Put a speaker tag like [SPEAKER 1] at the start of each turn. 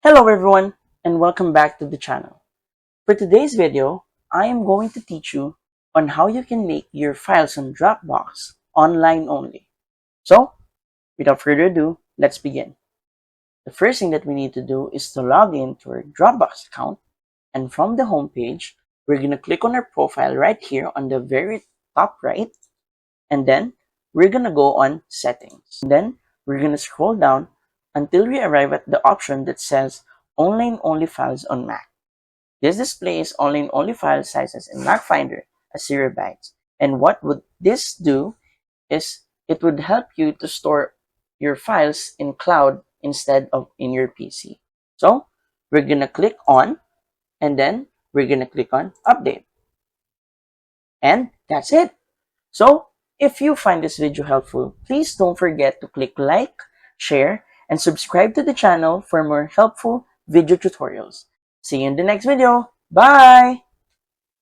[SPEAKER 1] Hello everyone and welcome back to the channel. For today's video, I am going to teach you on how you can make your files on Dropbox online only. So, without further ado, let's begin. The first thing that we need to do is to log in to our Dropbox account, and from the home page, we're going to click on our profile right here on the very top right, and then we're going to go on Settings. And then we're going to scroll down until we arrive at the option that says Online Only Files on Mac. This displays online only file sizes in Mac Finder as 0 bytes. And what would this do is it would help you to store your files in cloud instead of in your PC. So we're going to click on, and then we're going to click on Update. And that's it. So if you find this video helpful, please don't forget to click like, share, and subscribe to the channel for more helpful video tutorials. See you in the next video. Bye!